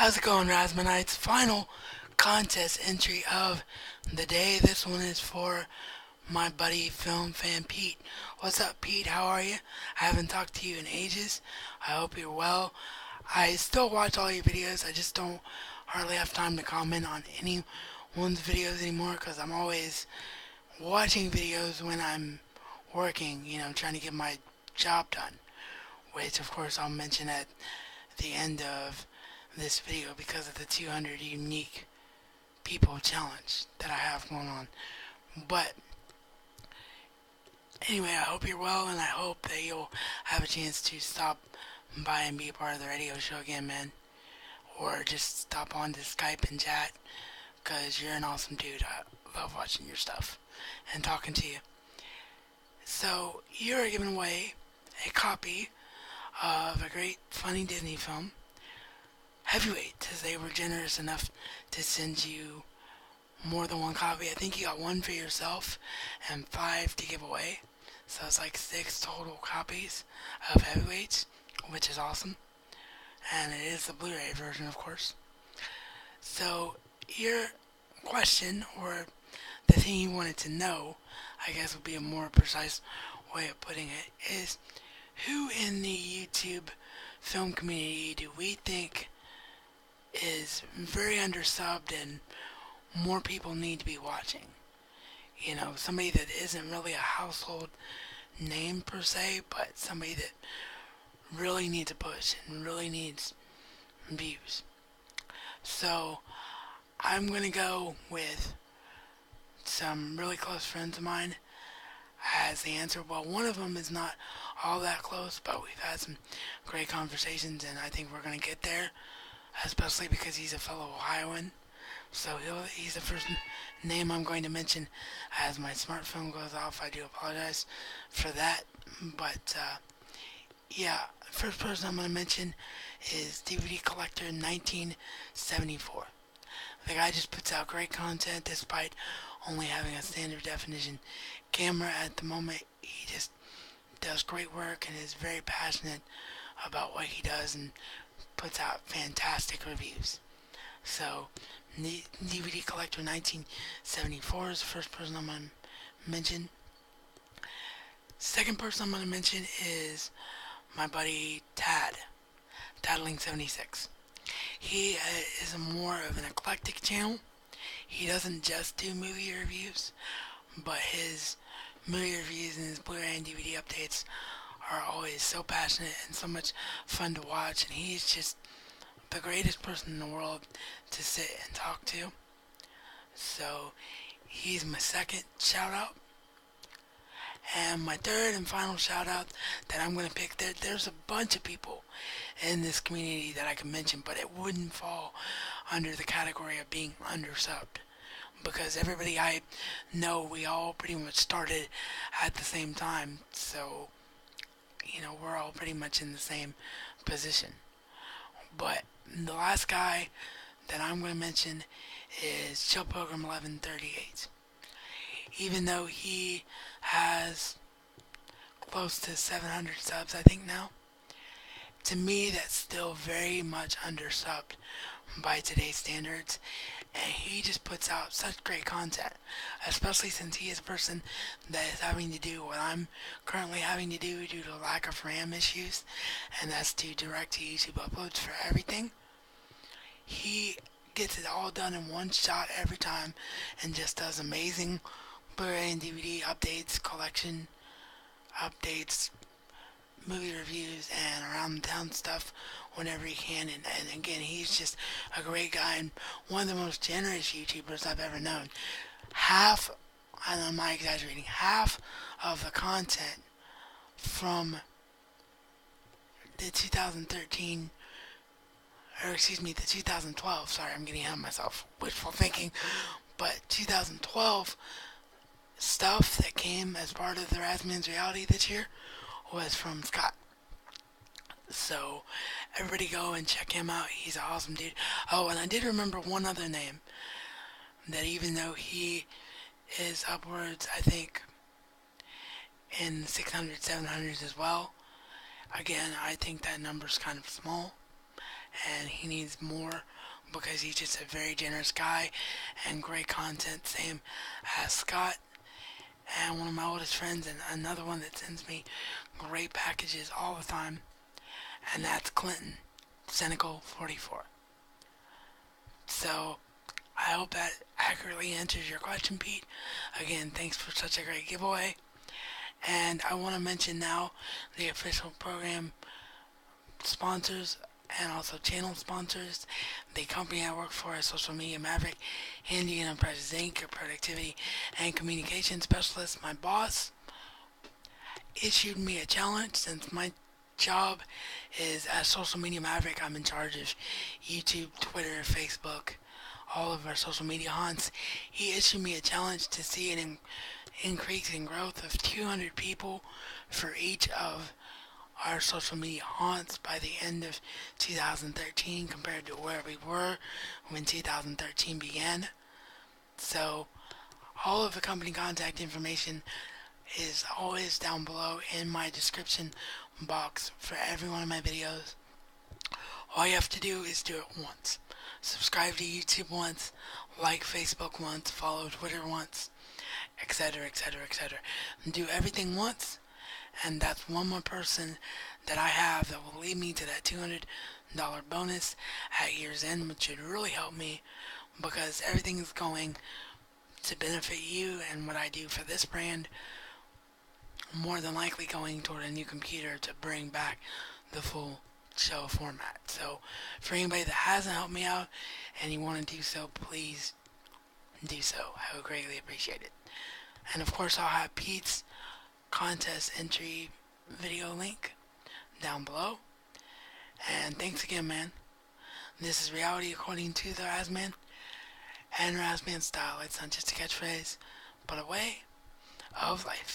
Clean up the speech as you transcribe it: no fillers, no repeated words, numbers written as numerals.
How's it going, Rasmanites? Final contest entry of the day. This one is for my buddy FilmFanPete. What's up, Pete? How are you? I haven't talked to you in ages. I hope you're well. I still watch all your videos. I just don't hardly have time to comment on anyone's videos anymore because I'm always watching videos when I'm working, trying to get my job done. Which, of course, I'll mention at the end of this video because of the 200 unique people challenge that I have going on. But anyway, I hope you're well and I hope that you'll have a chance to stop by and be a part of the radio show again, man. Or just stop on to Skype and chat because you're an awesome dude. I love watching your stuff and talking to you. So, you're giving away a copy of a great funny Disney film, Heavyweight, as they were generous enough to send you more than one copy. I think you got one for yourself and 5 to give away. So it's like 6 total copies of Heavyweights, which is awesome. And it is the Blu-ray version, of course. So your question, or the thing you wanted to know, I guess would be a more precise way of putting it, is who in the YouTube film community do we think is very undersubbed and more people need to be watching? Somebody that isn't really a household name per se, but somebody that really needs a push and really needs views. So I'm gonna go with some really close friends of mine as the answer. Well, one of them is not all that close, but we've had some great conversations, and I think we're gonna get there, especially because he's a fellow Ohioan. So he's the first name I'm going to mention as my smartphone goes off. I do apologize for that. But, yeah, first person I'm going to mention is DVD Collector 1974. The guy just puts out great content despite only having a standard definition camera at the moment. He just does great work and is very passionate about what he does and puts out fantastic reviews. So, DVD Collector 1974 is the first person I'm going to mention. Second person I'm going to mention is my buddy Tattling76. He is more of an eclectic channel. He doesn't just do movie reviews, but his movie reviews and his Blu-ray and DVD updates are always so passionate and so much fun to watch, and he's just the greatest person in the world to sit and talk to. So he's my second shout out. And my third and final shout out that I'm going to pick, there's a bunch of people in this community that I can mention, but it wouldn't fall under the category of being undersubbed. Because everybody I know, we all pretty much started at the same time. So, we're all pretty much in the same position. But the last guy that I'm going to mention is Chill Pilgrim 1138. Even though he has close to 700 subs, I think now, to me that's still very much undersubbed by today's standards. And he just puts out such great content, especially since he is a person that is having to do what I'm currently having to do due to lack of RAM issues, and that's to direct to YouTube uploads for everything. He gets it all done in one shot every time and just does amazing Blu-ray and DVD updates, collection updates, movie reviews, and around the town stuff whenever he can. And again, he's just a great guy and one of the most generous YouTubers I've ever known. I'm not exaggerating, half of the content from the 2013, the 2012, sorry, I'm getting ahead of myself, wishful thinking, but 2012 stuff that came as part of the Rasman's Reality this year was from Scott. So, everybody go and check him out. He's an awesome dude. Oh, and I did remember one other name that even though he is upwards, I think, in 600, 700s as well, again, I think that number's kind of small. and he needs more because he's just a very generous guy and great content, same as Scott. And one of my oldest friends, and another one that sends me great packages all the time, and that's Clinton, Cynical 44. So I hope that accurately answers your question, Pete. Again, thanks for such a great giveaway. And I want to mention now the official program sponsors and also channel sponsors. The company I work for is Social Media Maverick, Handi Enterprises Inc, a productivity and communication specialist. My boss issued me a challenge since my job is as Social Media Maverick. I'm in charge of YouTube, Twitter, Facebook, all of our social media haunts. He issued me a challenge to see an increase in growth of 200 people for each of our social media haunts by the end of 2013 compared to where we were when 2013 began. So all of the company contact information is always down below in my description box for every one of my videos. All you have to do is do it once. Subscribe to YouTube once, like Facebook once, follow Twitter once, etc., etc., etc. Do everything once, and that's one more person that I have that will lead me to that $200 bonus at year's end, which should really help me because everything is going to benefit you and what I do for this brand, more than likely going toward a new computer to bring back the full show format. So for anybody that hasn't helped me out and you want to do so, please do so. I would greatly appreciate it. And of course I'll have Pete's contest entry video link down below. And thanks again, man. This is reality according to the Razman and Razman style. It's not just a catchphrase, but a way of life.